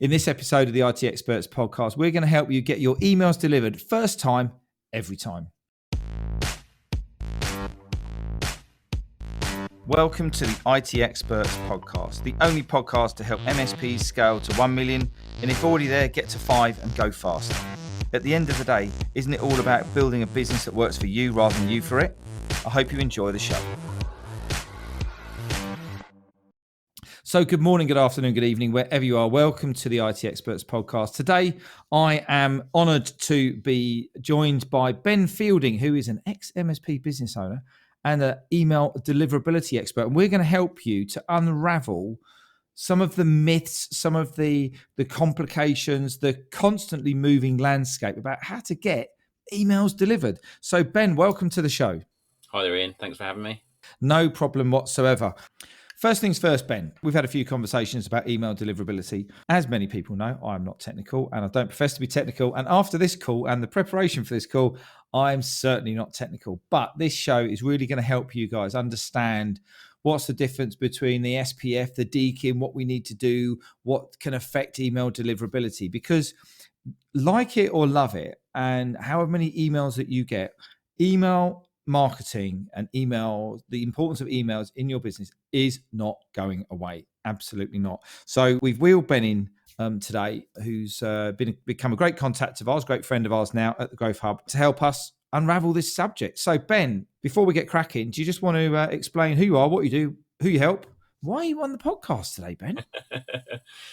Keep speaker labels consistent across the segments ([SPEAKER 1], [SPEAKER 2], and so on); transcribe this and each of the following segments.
[SPEAKER 1] In this episode of the IT Experts podcast, we're going to help you get your emails delivered first time, every time. Welcome to the IT Experts podcast, the only podcast to help MSPs scale to 1 million, and if already there, get to 5 and go faster. At the end of the day, isn't it all about building a business that works for you rather than you for it? I hope you enjoy the show. So good morning, good afternoon, good evening, wherever you are. Welcome to the IT Experts podcast. Today, I am honoured to be joined by Ben Fielding, who is an ex-MSP business owner and an email deliverability expert. And we're going to help you to unravel some of the myths, some of the complications, the constantly moving landscape about how to get emails delivered. So Ben, welcome to the show.
[SPEAKER 2] Hi there, Ian. Thanks for having me.
[SPEAKER 1] No problem whatsoever. First things first, Ben, we've had a few conversations about email deliverability. As many people know, I'm not technical and I don't profess to be technical. And after this call and the preparation for this call, I'm certainly not technical. But this show is really going to help you guys understand what's the difference between the SPF, the DKIM, what we need to do, what can affect email deliverability. Because like it or love it, and however many emails that you get, email marketing and email, the importance of emails in your business is not going away. Absolutely not. So we've wheeled Ben in today, who's become a great contact of ours, great friend of ours now at the Growth Hub, to help us unravel this subject. So Ben, before we get cracking, do you just want to explain who you are, what you do, who you help? Why are you on the podcast today, Ben?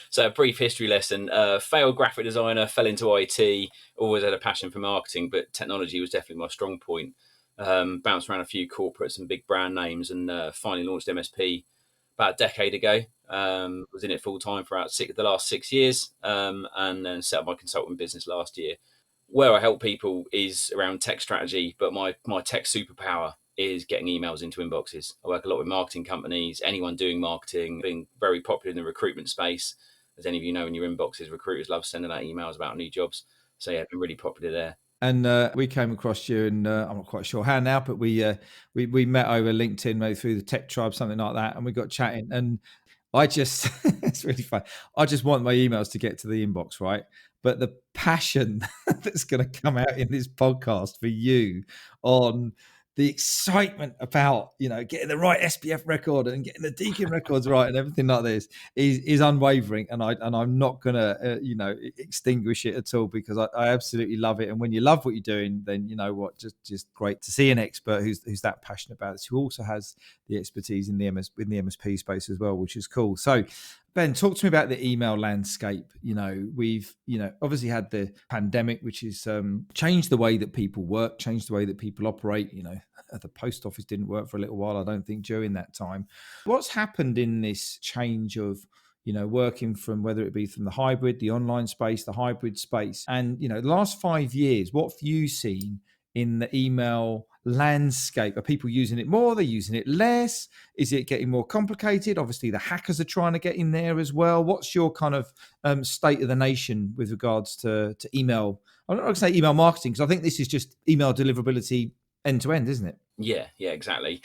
[SPEAKER 2] So a brief history lesson. Failed graphic designer, fell into IT, always had a passion for marketing, but technology was definitely my strong point. Bounced around a few corporates and big brand names, and finally launched MSP about a decade ago. Was in it full time for the last 6 years, and then set up my consulting business last year. Where I help people is around tech strategy, but my tech superpower is getting emails into inboxes. I work a lot with marketing companies, anyone doing marketing, being very popular in the recruitment space. As any of you know, in your inboxes, recruiters love sending out emails about new jobs. So yeah, been really popular there.
[SPEAKER 1] And we came across you, and I'm not quite sure how now, but we met over LinkedIn, maybe through the Tech Tribe, something like that, and we got chatting. And I just, it's really fun. I just want my emails to get to the inbox, right? But the passion that's going to come out in this podcast for you on the excitement about, getting the right SPF record and getting the DKIM records right and everything like this is unwavering. And I'm not going to, extinguish it at all, because I absolutely love it. And when you love what you're doing, then you know what, just great to see an expert who's that passionate about this, who also has the expertise in the MSP space as well, which is cool. So Ben, talk to me about the email landscape. We've, obviously had the pandemic, which has changed the way that people work, changed the way that people operate. The post office didn't work for a little while, I don't think, during that time. What's happened in this change of, working from, whether it be from the hybrid, the online space, the hybrid space, and, the last 5 years, what have you seen in the email landscape? Are people using it more? Are they using it less? Is it getting more complicated? Obviously, the hackers are trying to get in there as well. What's your kind of state of the nation with regards to email? I'm not going to say email marketing, because I think this is just email deliverability end to end, isn't it?
[SPEAKER 2] Yeah, exactly.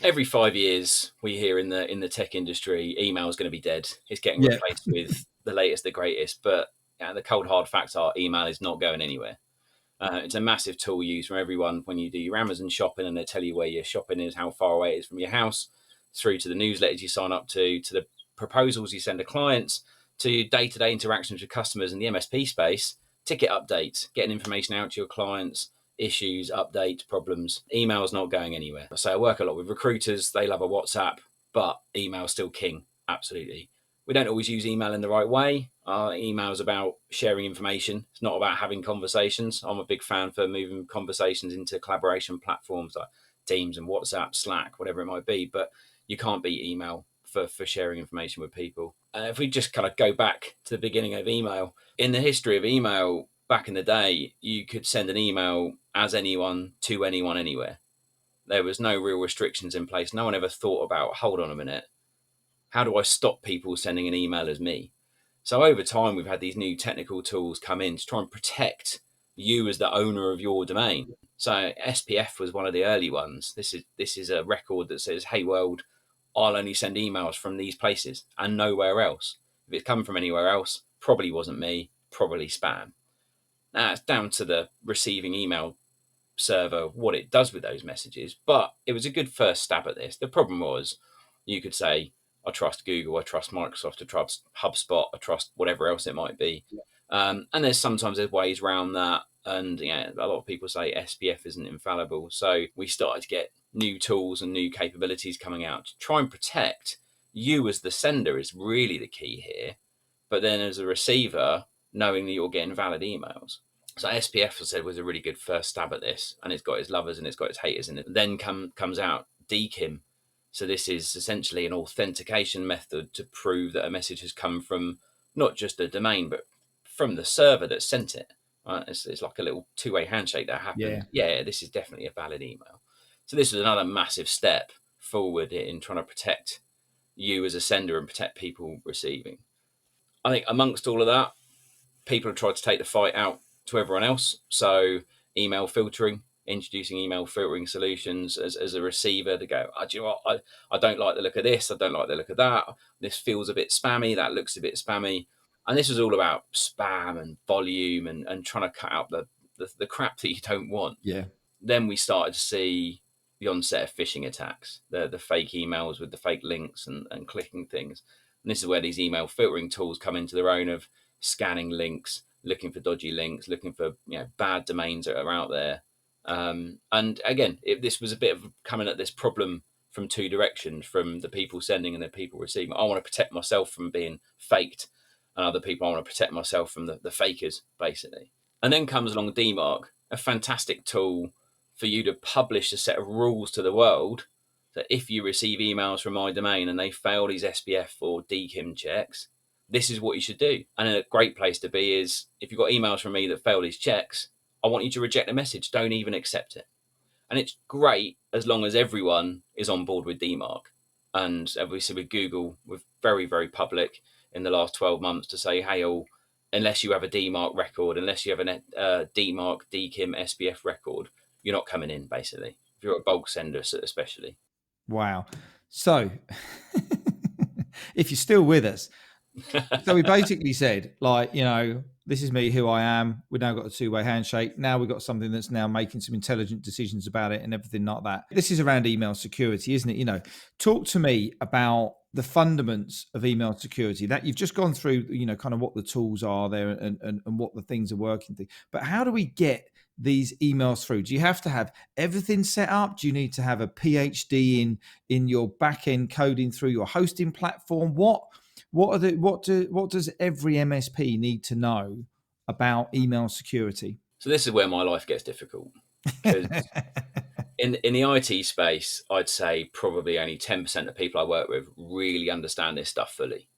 [SPEAKER 2] Every 5 years, we hear in the tech industry, email is going to be dead. It's getting replaced with the latest, the greatest. But the cold hard facts are email is not going anywhere. It's a massive tool used from everyone when you do your Amazon shopping, and they tell you where your shopping is, how far away it is from your house, through to the newsletters you sign up to the proposals you send to clients, to day-to-day interactions with customers in the MSP space, ticket updates, getting information out to your clients, issues, updates, problems. Email's not going anywhere. So I work a lot with recruiters. They love a WhatsApp, but email's still king. Absolutely. We don't always use email in the right way. Email is about sharing information. It's not about having conversations. I'm a big fan for moving conversations into collaboration platforms like Teams and WhatsApp, Slack, whatever it might be. But you can't beat email for sharing information with people. If we just kind of go back to the beginning of email, in the history of email, back in the day, you could send an email as anyone to anyone anywhere. There was no real restrictions in place. No one ever thought about, hold on a minute, how do I stop people sending an email as me? So over time, we've had these new technical tools come in to try and protect you as the owner of your domain. So SPF was one of the early ones. This is a record that says, hey world, I'll only send emails from these places and nowhere else. If it's come from anywhere else, Probably wasn't me, probably spam. Now it's down to the receiving email server what it does with those messages, but it was a good first stab at this. The problem was you could say, I trust Google, I trust Microsoft, I trust HubSpot, I trust whatever else it might be. And there's ways around that. And yeah, a lot of people say SPF isn't infallible. So we started to get new tools and new capabilities coming out to try and protect you as the sender is really the key here. But then as a receiver, knowing that you're getting valid emails. So SPF, I said, was a really good first stab at this, and it's got its lovers and it's got its haters in it. Then comes out DKIM. So this is essentially an authentication method to prove that a message has come from not just the domain, but from the server that sent it. Right? It's like a little two-way handshake that happens. Yeah, this is definitely a valid email. So this is another massive step forward in trying to protect you as a sender and protect people receiving. I think amongst all of that, people have tried to take the fight out to everyone else. So email filtering, introducing email filtering solutions as a receiver to go, do you know what? I don't like the look of this. I don't like the look of that. This feels a bit spammy. That looks a bit spammy. And this is all about spam and volume and trying to cut out the crap that you don't want.
[SPEAKER 1] Yeah.
[SPEAKER 2] Then we started to see the onset of phishing attacks, the fake emails with the fake links and clicking things. And this is where these email filtering tools come into their own of scanning links, looking for dodgy links, looking for bad domains that are out there. And again, this was a bit of coming at this problem from two directions, from the people sending and the people receiving. I want to protect myself from being faked, and other people, I want to protect myself from the fakers, basically. And then comes along DMARC, a fantastic tool for you to publish a set of rules to the world that if you receive emails from my domain and they fail these SPF or DKIM checks, this is what you should do. And a great place to be is if you've got emails from me that fail these checks, I want you to reject the message. Don't even accept it. And it's great as long as everyone is on board with DMARC. And obviously with Google, we're very, very public in the last 12 months to say, hey, all, unless you have a DMARC record, unless you have a DMARC, DKIM, SPF record, you're not coming in, basically. If you're a bulk sender, especially.
[SPEAKER 1] Wow. So if you're still with us, so we basically said, like, this is me, who I am. We've now got a two-way handshake. Now we've got something that's now making some intelligent decisions about it and everything like that. This is around email security, isn't it? Talk to me about the fundamentals of email security that you've just gone through, kind of what the tools are there and what the things are working through. But how do we get these emails through? Do you have to have everything set up? Do you need to have a PhD in your back-end coding through your hosting platform? What does every MSP need to know about email security?
[SPEAKER 2] So this is where my life gets difficult, because in the IT space, I'd say probably only 10% of people I work with really understand this stuff fully.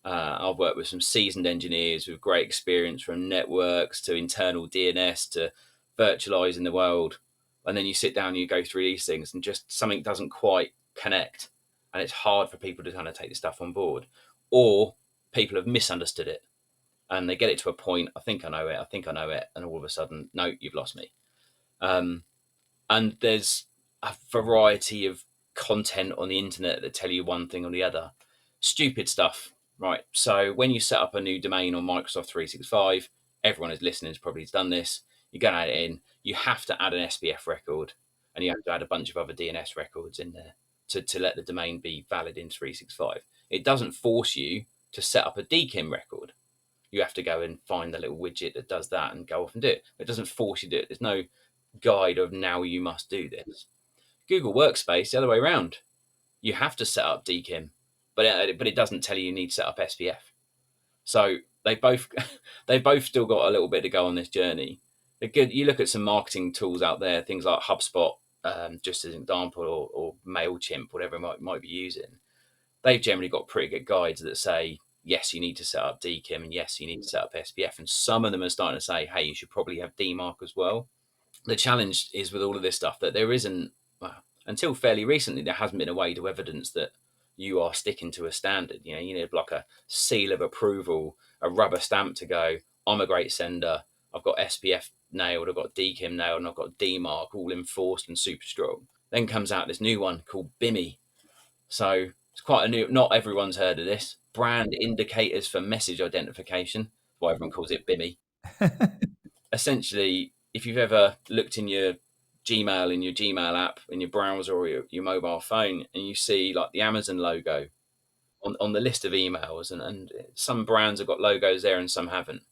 [SPEAKER 2] I've worked with some seasoned engineers with great experience, from networks to internal DNS to virtualizing the world. And then you sit down and you go through these things and just something doesn't quite connect. And it's hard for people to kind of take this stuff on board. Or people have misunderstood it and they get it to a point, I think I know it. And all of a sudden, no, you've lost me. And there's a variety of content on the internet that tell you one thing or the other. Stupid stuff, right? So when you set up a new domain on Microsoft 365, everyone who's listening has probably done this. You're going to add it in. You have to add an SPF record, and you have to add a bunch of other DNS records in there to let the domain be valid in 365. It doesn't force you to set up a DKIM record. You have to go and find the little widget that does that and go off and do it. It doesn't force you to do it. There's no guide of now you must do this. Google Workspace, the other way around. You have to set up DKIM, but it doesn't tell you need to set up SPF. So they both still got a little bit to go on this journey. They're good. You look at some marketing tools out there, things like HubSpot, just as an example, or MailChimp, whatever it might be using. They've generally got pretty good guides that say, yes, you need to set up DKIM, and yes, you need to set up SPF. And some of them are starting to say, hey, you should probably have DMARC as well. The challenge is with all of this stuff that there isn't, until fairly recently, there hasn't been a way to evidence that you are sticking to a standard. You need like a seal of approval, a rubber stamp to go, I'm a great sender. I've got SPF nailed, I've got DKIM nailed, and I've got DMARC all enforced and super strong. Then comes out this new one called BIMI. So It's quite a new, not everyone's heard of this. Brand indicators for message identification. Why everyone calls it BIMI. Essentially, if you've ever looked in your Gmail app, in your browser or your mobile phone, and you see like the Amazon logo on the list of emails, and some brands have got logos there and some haven't.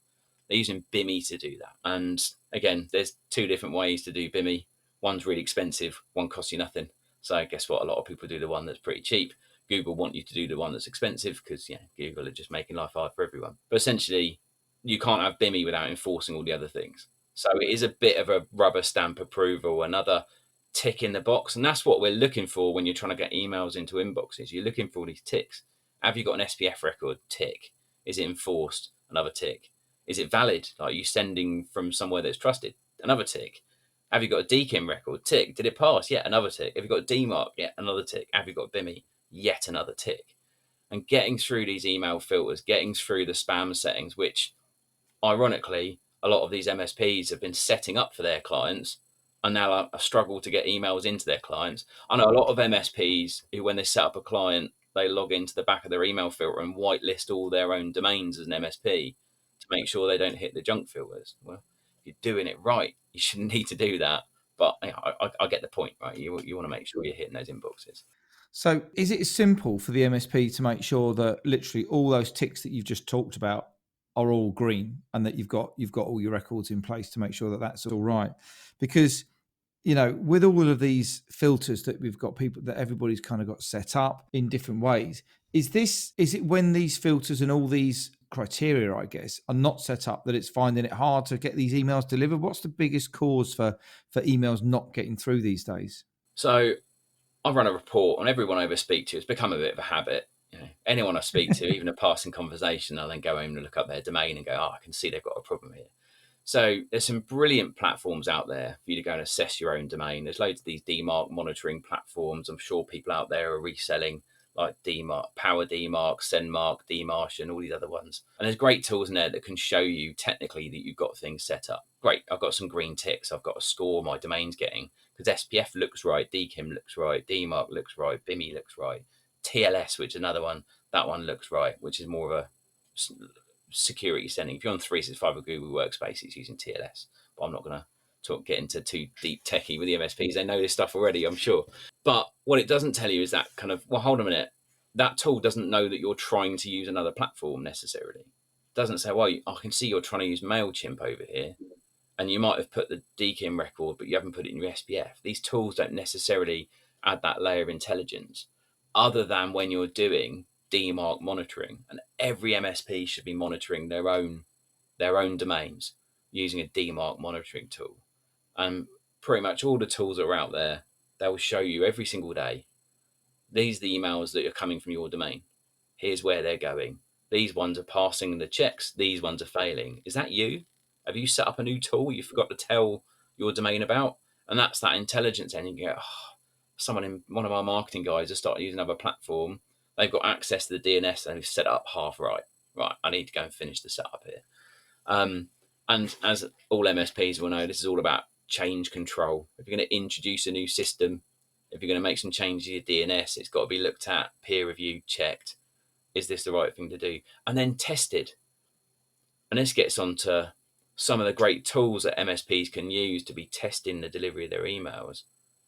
[SPEAKER 2] They're using BIMI to do that. And again, there's two different ways to do BIMI. One's really expensive, one costs you nothing. So guess what? A lot of people do the one that's pretty cheap. Google want you to do the one that's expensive because Google are just making life hard for everyone. But essentially, you can't have BIMI without enforcing all the other things. So it is a bit of a rubber stamp approval, another tick in the box. And that's what we're looking for when you're trying to get emails into inboxes. You're looking for all these ticks. Have you got an SPF record? Tick. Is it enforced? Another tick. Is it valid? Like, are you sending from somewhere that's trusted? Another tick. Have you got a DKIM record? Tick. Did it pass? Yet another tick. Have you got a DMARC? Yet another tick. Have you got BIMI? Yet another tick. And getting through these email filters, getting through the spam settings, which ironically, a lot of these MSPs have been setting up for their clients and now a struggle to get emails into their clients. I know a lot of MSPs who, when they set up a client, they log into the back of their email filter and whitelist all their own domains as an MSP to make sure they don't hit the junk filters. Well, if you're doing it right, you shouldn't need to do that. But I get the point, right? You want to make sure you're hitting those inboxes.
[SPEAKER 1] So is it simple for the MSP to make sure that literally all those ticks that you've just talked about are all green, and that you've got all your records in place to make sure that that's all right? Because with all of these filters that we've got, people that everybody's kind of got set up in different ways, is it when these filters and all these criteria, I guess, are not set up that it's finding it hard to get these emails delivered? What's the biggest cause for emails not getting through these days?
[SPEAKER 2] So I run a report on everyone I ever speak to. It's become a bit of a habit. Anyone I speak to, even a passing conversation, I'll then go home and look up their domain and go, I can see they've got a problem here. So there's some brilliant platforms out there for you to go and assess your own domain. There's loads of these DMARC monitoring platforms. I'm sure people out there are reselling like DMARC, Power DMARC, SendMark, DMARC, and all these other ones. And there's great tools in there that can show you technically that you've got things set up. Great, I've got some green ticks. I've got a score my domain's getting because SPF looks right, DKIM looks right, DMARC looks right, BIMI looks right, TLS, which is another one, that one looks right, which is more of a security setting. If you're on 365 or Google Workspace, it's using TLS. But I'm not going to get into too deep techie with the MSPs. They know this stuff already, I'm sure. But what it doesn't tell you is that kind of, well, hold on a minute. That tool doesn't know that you're trying to use another platform necessarily. It doesn't say, well, I can see you're trying to use MailChimp over here, and you might have put the DKIM record, but you haven't put it in your SPF. These tools don't necessarily add that layer of intelligence other than when you're doing DMARC monitoring, and every MSP should be monitoring their own domains using a DMARC monitoring tool. And pretty much all the tools that are out there, they will show you every single day, these are the emails that are coming from your domain. Here's where they're going. These ones are passing the checks. These ones are failing. Is that you? Have you set up a new tool you forgot to tell your domain about? And that's that intelligence. And you go, one of our marketing guys has started using another platform. They've got access to the DNS and they've set up half right. Right, I need to go and finish the setup here. And as all MSPs will know, this is all about change control. If you're going to introduce a new system, if you're going to make some changes to your DNS, it's got to be looked at, peer reviewed, checked. Is this the right thing to do? And then tested. And this gets onto some of the great tools that MSPs can use to be testing the delivery of their emails.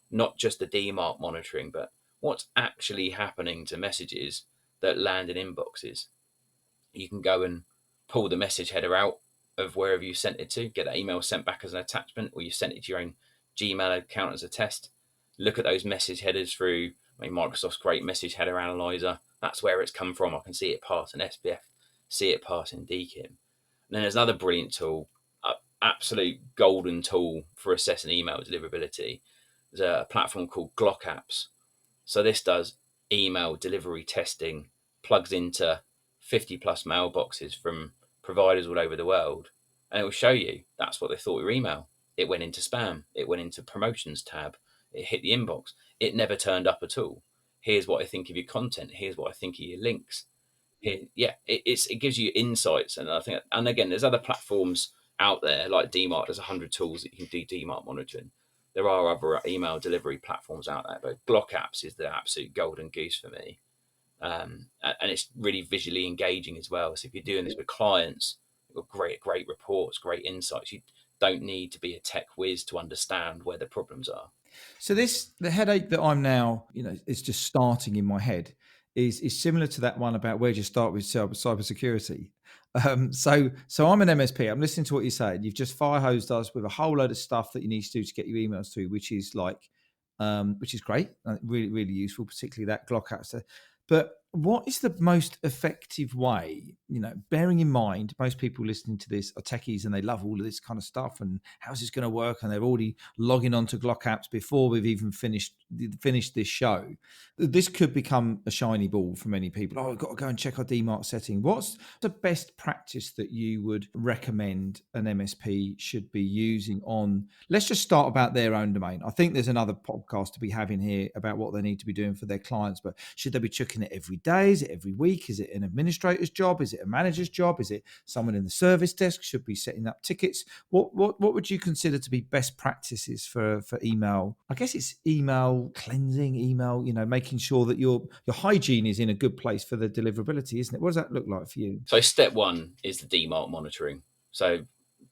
[SPEAKER 2] Not just the DMARC monitoring, but what's actually happening to messages that land in inboxes. You can go and pull the message header out of wherever you sent it to, get that email sent back as an attachment, or you sent it to your own Gmail account as a test. Look at those message headers through Microsoft's great message header analyzer. That's where it's come from. I can see it pass in SPF, see it pass in DKIM. And then there's another brilliant tool, absolute golden tool for assessing email deliverability. There's a platform called Glock Apps. So this does email delivery testing, plugs into 50 plus mailboxes from providers all over the world, and it will show you that's what they thought your email. It went into spam, it went into promotions tab, it hit the inbox, it never turned up at all. Here's what I think of your content, here's what I think of your links. It gives you insights. And I think, and again, there's other platforms out there like DMARC. There's 100 tools that you can do DMARC monitoring. There are other email delivery platforms out there, but Glock Apps is the absolute golden goose for me. And it's really visually engaging as well. So if you're doing this with clients, you've got great reports, great insights. You don't need to be a tech whiz to understand where the problems are.
[SPEAKER 1] So the headache that I'm now, is just starting in my head is similar to that one about where do you start with cybersecurity. So I'm an MSP. I'm listening to what you're saying. You've just fire hosed us with a whole load of stuff that you need to do to get your emails through, which is great, really really useful, particularly that Glock app. But what is the most effective way, bearing in mind most people listening to this are techies and they love all of this kind of stuff and how's this going to work? And they're already logging on to Glock apps before we've even finished this show. This could become a shiny ball for many people. Oh, I've got to go and check our DMARC setting. What's the best practice that you would recommend an MSP should be using on, let's just start about their own domain. I think there's another podcast to be having here about what they need to be doing for their clients, but should they be checking it every day? Is it every week? Is it an administrator's job? Is it a manager's job? Is it someone in the service desk should be setting up tickets? What would you consider to be best practices for email? I guess it's email cleansing, making sure that your hygiene is in a good place for the deliverability, isn't it? What does that look like for you?
[SPEAKER 2] So step one is the DMARC monitoring. So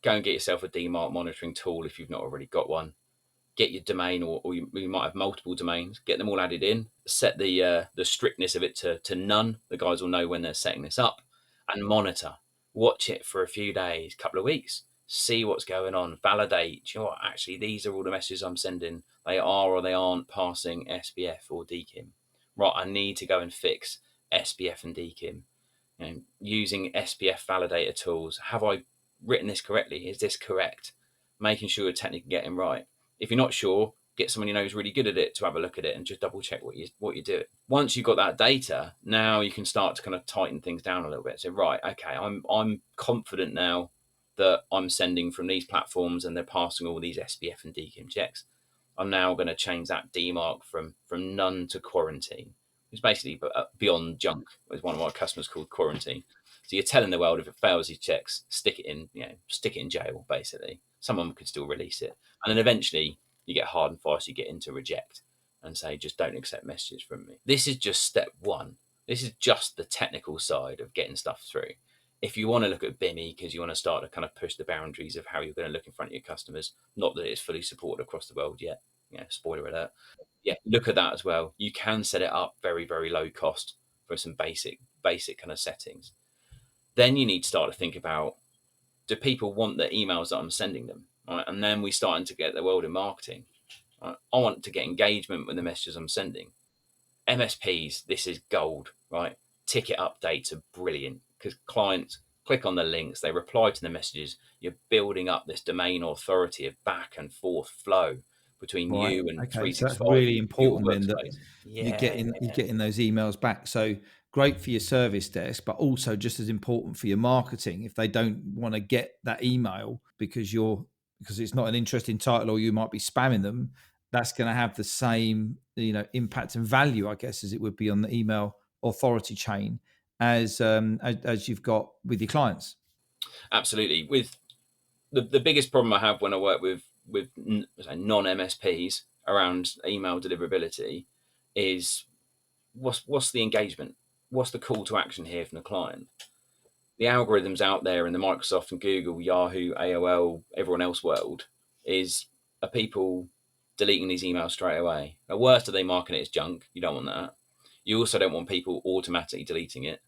[SPEAKER 2] go and get yourself a DMARC monitoring tool if you've not already got one. Get your domain, or you might have multiple domains, get them all added in, set the strictness of it to none. The guys will know when they're setting this up, and monitor. Watch it for a few days, couple of weeks, see what's going on, validate, actually, these are all the messages I'm sending. They are or they aren't passing SPF or DKIM. Right, I need to go and fix SPF and DKIM. Using SPF validator tools. Have I written this correctly? Is this correct? Making sure you're technically getting right. If you're not sure, get someone you know who's really good at it to have a look at it and just double check what you're doing. Once you've got that data, now you can start to kind of tighten things down a little bit. So, right, okay, I'm confident now that I'm sending from these platforms and they're passing all these SPF and DKIM checks. I'm now going to change that DMARC from none to quarantine. It's basically beyond junk, as one of our customers called quarantine. So you're telling the world if it fails these checks, stick it in jail, basically. Someone could still release it. And then eventually you get hard and fast, you get into reject and say, just don't accept messages from me. This is just step one. This is just the technical side of getting stuff through. If you want to look at BIMI because you want to start to kind of push the boundaries of how you're going to look in front of your customers, not that it's fully supported across the world yet, spoiler alert. Yeah, look at that as well. You can set it up very, very low cost for some basic kind of settings. Then you need to start to think about, do people want the emails that I'm sending them? Right? And then we starting to get the world in marketing. Right? I want to get engagement with the messages I'm sending. MSPs, this is gold, right? Ticket updates are brilliant because clients click on the links, they reply to the messages. You're building up this domain authority of back and forth flow between
[SPEAKER 1] Right.
[SPEAKER 2] you and
[SPEAKER 1] Okay. So that's
[SPEAKER 2] 365
[SPEAKER 1] really
[SPEAKER 2] your
[SPEAKER 1] important then that
[SPEAKER 2] workspace.
[SPEAKER 1] you're
[SPEAKER 2] Yeah,
[SPEAKER 1] getting those emails back. So great for your service desk, but also just as important for your marketing. If they don't want to get that email because it's not an interesting title or you might be spamming them, that's going to have the same impact and value, I guess, as it would be on the email authority chain as you've got with your clients.
[SPEAKER 2] absolutely. With the biggest problem I have when I work with non MSPs around email deliverability is what's the engagement? What's the call to action here from the client? The algorithms out there in the Microsoft and Google, Yahoo, AOL, everyone else world are people deleting these emails straight away. At worst, are they marking it as junk? You don't want that. You also don't want people automatically deleting it.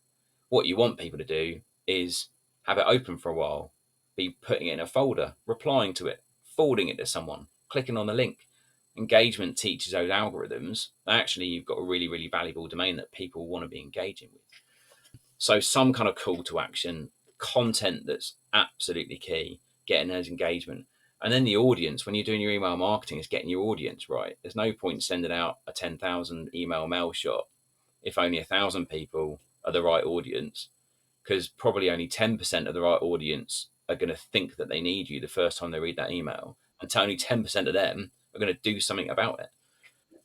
[SPEAKER 2] What you want people to do is have it open for a while, be putting it in a folder, replying to it, forwarding it to someone, clicking on the link. Engagement teaches those algorithms that actually you've got a really, really valuable domain that people want to be engaging with. So some kind of call to action, content that's absolutely key, getting those engagement. And then the audience, when you're doing your email marketing, is getting your audience right. There's no point sending out a 10,000 email mail shot if only 1,000 people are the right audience, because probably only 10% of the right audience are going to think that they need you the first time they read that email, and only 10% of them are going to do something about it.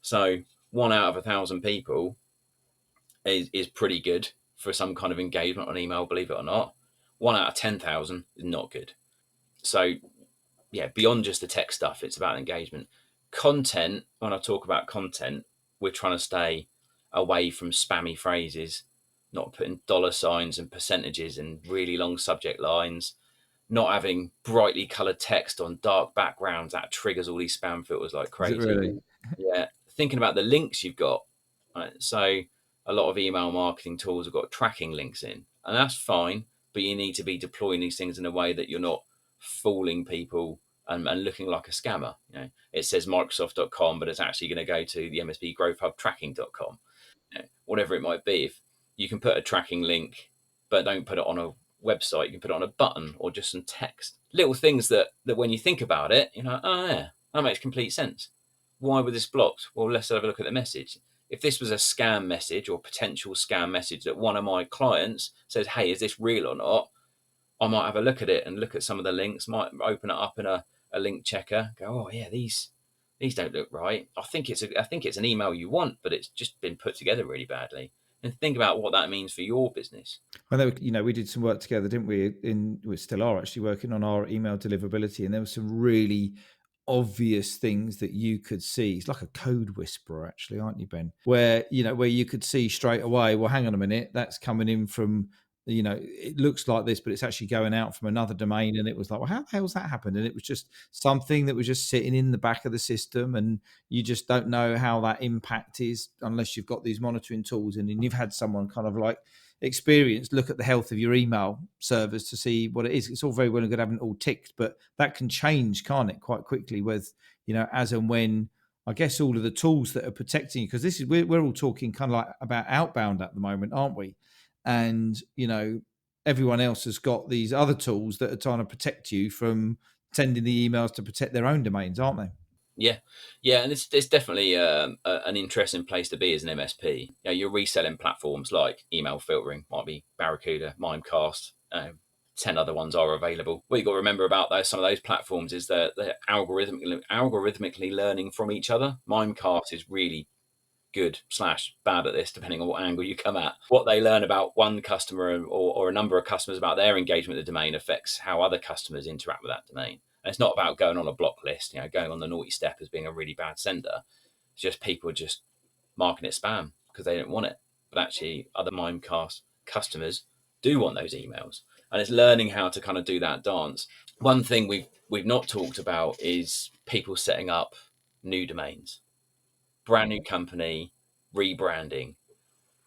[SPEAKER 2] So 1 out of 1,000 people is pretty good for some kind of engagement on email, believe it or not. 1 out of 10,000 is not good. So yeah, beyond just the tech stuff, it's about engagement. Content, when I talk about content, we're trying to stay away from spammy phrases, not putting dollar signs and percentages and really long subject lines, not having brightly coloured text on dark backgrounds. That triggers all these spam filters like
[SPEAKER 1] Is it
[SPEAKER 2] crazy.
[SPEAKER 1] really?
[SPEAKER 2] Yeah, thinking about the links you've got. Right? So a lot of email marketing tools have got tracking links in, and that's fine. But you need to be deploying these things in a way that you're not fooling people and looking like a scammer. You know, it says Microsoft.com, but it's actually going to go to the MSP Growth Hub tracking.com. You know, whatever it might be. If you can put a tracking link, but don't put it on a website, you can put it on a button or just some text. Little things that when you think about it, you're like, oh yeah, that makes complete sense. Why was this blocked? Well, let's have a look at the message. If this was a scam message or potential scam message that one of my clients says, hey, is this real or not? I might have a look at it and look at some of the links, might open it up in a link checker, go, oh yeah, these don't look right. I think it's an email you want, but it's just been put together really badly. And think about what that means for your business.
[SPEAKER 1] I know, we did some work together, didn't we? We still are actually working on our email deliverability, and there were some really obvious things that you could see. It's like a code whisperer, actually, aren't you, Ben? Where you could see straight away, well, hang on a minute, that's coming in from, it looks like this, but it's actually going out from another domain. And it was like, well, how the hell's that happened? And it was just something that was just sitting in the back of the system, and you just don't know how that impact is unless you've got these monitoring tools and you've had someone kind of like experience look at the health of your email servers to see what it is. It's all very well and good having it all ticked, but that can change, can't it, quite quickly with, as and when, I guess, all of the tools that are protecting you, because this is, we're all talking kind of like about outbound at the moment, aren't we? And, everyone else has got these other tools that are trying to protect you from sending the emails to protect their own domains, aren't they?
[SPEAKER 2] Yeah, yeah, and it's definitely an interesting place to be as an MSP. You know, you're reselling platforms like email filtering, might be Barracuda, Mimecast, 10 other ones are available. What you got to remember about some of those platforms is that they're algorithmically learning from each other. Mimecast is really good / bad at this, depending on what angle you come at. What they learn about one customer or a number of customers about their engagement with the domain affects how other customers interact with that domain. And it's not about going on a block list, going on the naughty step as being a really bad sender. It's just people just marking it spam because they don't want it. But actually, other Mimecast customers do want those emails. And it's learning how to kind of do that dance. One thing we've not talked about is people setting up new domains. Brand new company, rebranding.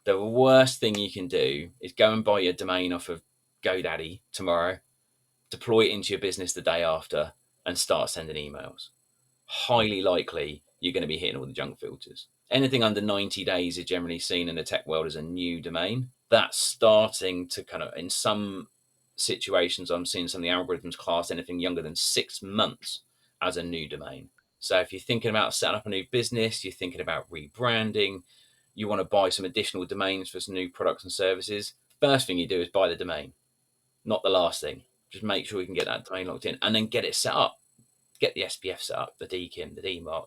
[SPEAKER 2] The worst thing you can do is go and buy your domain off of GoDaddy tomorrow, deploy it into your business the day after, and start sending emails. Highly likely you're going to be hitting all the junk filters. Anything under 90 days is generally seen in the tech world as a new domain. That's starting to kind of, in some situations, I'm seeing some of the algorithms class anything younger than 6 months as a new domain. So if you're thinking about setting up a new business, you're thinking about rebranding, you want to buy some additional domains for some new products and services, first thing you do is buy the domain, not the last thing. Just make sure you can get that domain locked in and then get it set up. Get the SPF set up, the DKIM, the DMARC,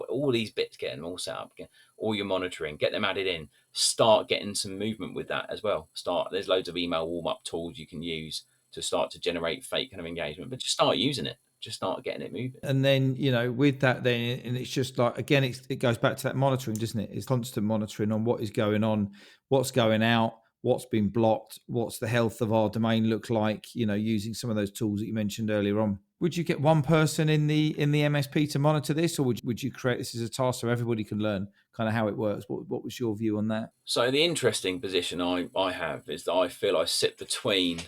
[SPEAKER 2] all these bits, get them all set up, all your monitoring, get them added in. Start getting some movement with that as well. There's loads of email warm-up tools you can use to start to generate fake kind of engagement, but just start using it. Just start getting it moving.
[SPEAKER 1] And then, with that, then, and it's just like, again, it goes back to that monitoring, doesn't it? It's constant monitoring on what is going on, what's going out, what's been blocked, what's the health of our domain look like, using some of those tools that you mentioned earlier on. Would you get one person in the MSP to monitor this, or would you create this as a task so everybody can learn kind of how it works? What was your view on that?
[SPEAKER 2] So the interesting position I have is that I feel I sit between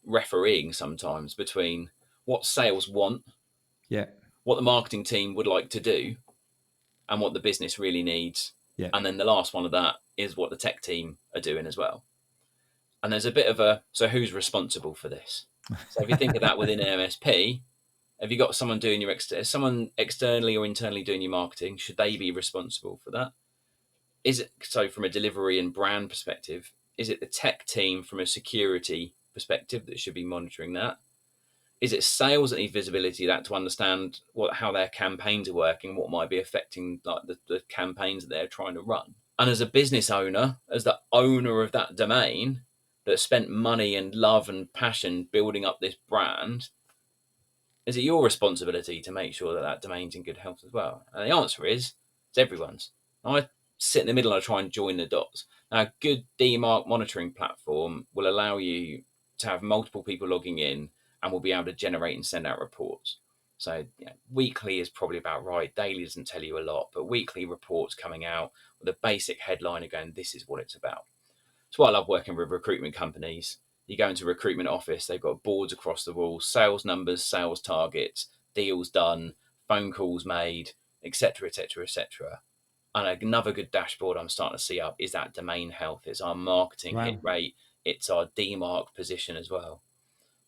[SPEAKER 2] refereeing sometimes between what sales want,
[SPEAKER 1] yeah,
[SPEAKER 2] what the marketing team would like to do, and what the business really needs.
[SPEAKER 1] Yeah.
[SPEAKER 2] And then the last one of that is what the tech team are doing as well. And there's a bit of so who's responsible for this? So if you think of that within an MSP, have you got someone doing someone externally or internally doing your marketing? Should they be responsible for that? Is it, so from a delivery and brand perspective, is it the tech team from a security perspective that should be monitoring that? Is it sales that need visibility of that to understand how their campaigns are working, what might be affecting like the campaigns that they're trying to run? And as a business owner, as the owner of that domain that spent money and love and passion building up this brand, is it your responsibility to make sure that that domain's in good health as well? And the answer is, it's everyone's. sit in the middle and try and join the dots. Now, a good DMARC monitoring platform will allow you to have multiple people logging in and will be able to generate and send out reports. So weekly is probably about right. Daily doesn't tell you a lot, but weekly reports coming out with a basic headline of going, this is what it's about. It's why I love working with recruitment companies. You go into a recruitment office, they've got boards across the wall, sales numbers, sales targets, deals done, phone calls made, etc., etc., etc. And another good dashboard I'm starting to see up is that domain health. It's our marketing hit rate. It's our DMARC position as well.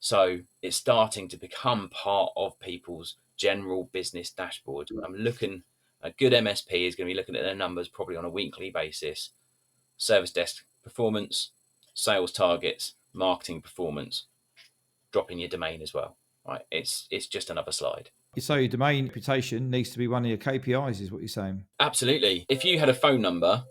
[SPEAKER 2] So it's starting to become part of people's general business dashboard. I'm looking, a good MSP is going to be looking at their numbers probably on a weekly basis. Service desk performance, sales targets, marketing performance, dropping your domain as well. Right? It's just another slide.
[SPEAKER 1] So your domain reputation needs to be one of your KPIs, is what you're saying?
[SPEAKER 2] Absolutely. If you had a phone number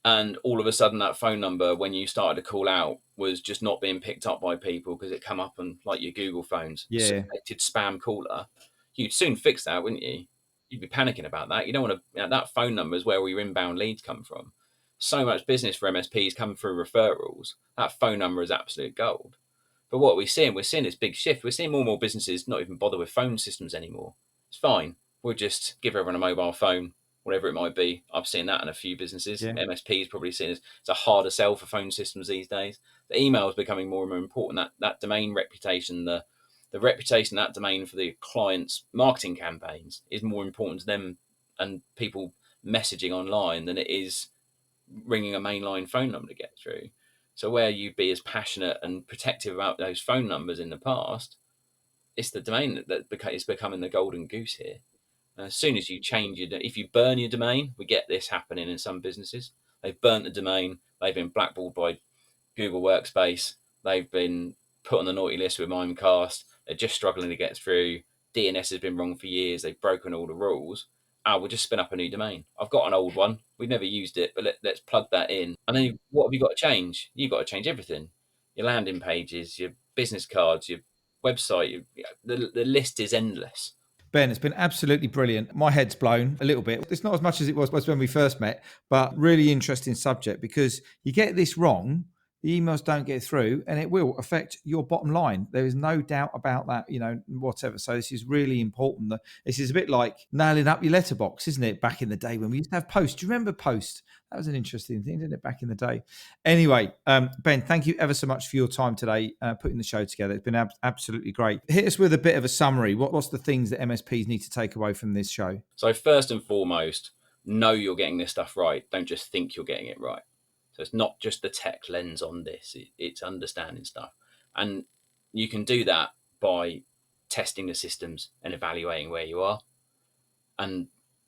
[SPEAKER 2] and all of a sudden that phone number, when you started to call out, was just not being picked up by people because it come up on like your Google phones, suspected spam caller, you'd soon fix that, wouldn't you? You'd be panicking about that. You don't want to, that phone number is where all your inbound leads come from. So much business for MSPs coming through referrals. That phone number is absolute gold. But what we're seeing this big shift. We're seeing more and more businesses not even bother with phone systems anymore. It's fine. We'll just give everyone a mobile phone, whatever it might be. I've seen that in a few businesses. Yeah. MSPs probably seen it's a harder sell for phone systems these days. The email is becoming more and more important. That domain reputation, the reputation of that domain for the client's marketing campaigns is more important to them and people messaging online than it is ringing a mainline phone number to get through. So where you'd be as passionate and protective about those phone numbers in the past, it's the domain that is becoming the golden goose here. As soon as you change if you burn your domain, we get this happening in some businesses. They've burnt the domain. They've been blackballed by Google Workspace. They've been put on the naughty list with Mimecast. They're just struggling to get through. DNS has been wrong for years. They've broken all the rules. We'll just spin up a new domain. I've got an old one. We've never used it, but let's plug that in. And then what have you got to change? You've got to change everything. Your landing pages, your business cards, your website. The list is endless.
[SPEAKER 1] Ben, it's been absolutely brilliant. My head's blown a little bit. It's not as much as it was when we first met, but really interesting subject because you get this wrong, the emails don't get through and it will affect your bottom line. There is no doubt about that, whatever. So this is really important. This is a bit like nailing up your letterbox, isn't it? Back in the day when we used to have Post. Do you remember Post? That was an interesting thing, didn't it, back in the day? Anyway, Ben, thank you ever so much for your time today, putting the show together. It's been absolutely great. Hit us with a bit of a summary. What's the things that MSPs need to take away from this show?
[SPEAKER 2] So first and foremost, know you're getting this stuff right. Don't just think you're getting it right. So it's not just the tech lens on this, it's understanding stuff. And you can do that by testing the systems and evaluating where you are, and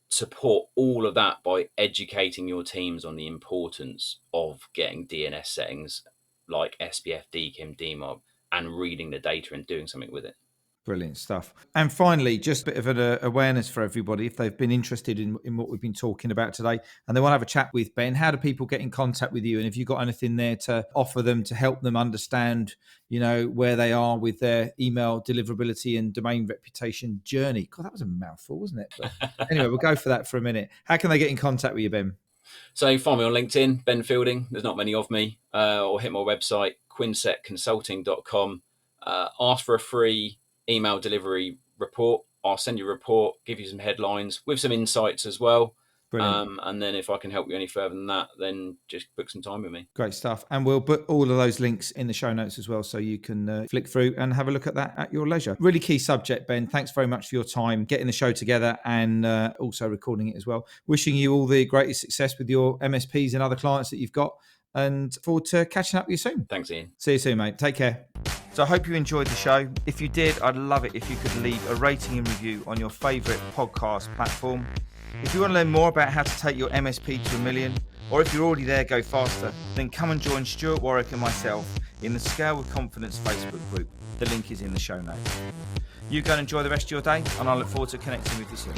[SPEAKER 2] support all of that by educating your teams on the importance of getting DNS settings like SPF, DKIM, DMARC, and reading the data and doing something with it.
[SPEAKER 1] Brilliant stuff. And finally, just a bit of an awareness for everybody, if they've been interested in what we've been talking about today and they want to have a chat with Ben, how do people get in contact with you? And if you've got anything there to offer them to help them understand, where they are with their email deliverability and domain reputation journey. God, that was a mouthful, wasn't it? But anyway, we'll go for that for a minute. How can they get in contact with you, Ben?
[SPEAKER 2] So find me on LinkedIn, Ben Fielding. There's not many of me. Or hit my website, quinsetconsulting.com. Ask for a free email delivery report. I'll send you a report, give you some headlines with some insights as well. And then if I can help you any further than that, then just book some time with me.
[SPEAKER 1] Great stuff. And we'll put all of those links in the show notes as well, so you can flick through and have a look at that at your leisure. Really key subject, Ben. Thanks very much for your time getting the show together and also recording it as well. Wishing you all the greatest success with your MSPs and other clients that you've got, and forward to catching up with you soon.
[SPEAKER 2] Thanks, Ian.
[SPEAKER 1] See you soon, mate. Take care. So I hope you enjoyed the show. If you did, I'd love it if you could leave a rating and review on your favourite podcast platform. If you want to learn more about how to take your MSP to $1 million, or if you're already there, go faster, then come and join Stuart Warwick and myself in the Scale with Confidence Facebook group. The link is in the show notes. You go and enjoy the rest of your day, and I look forward to connecting with you soon.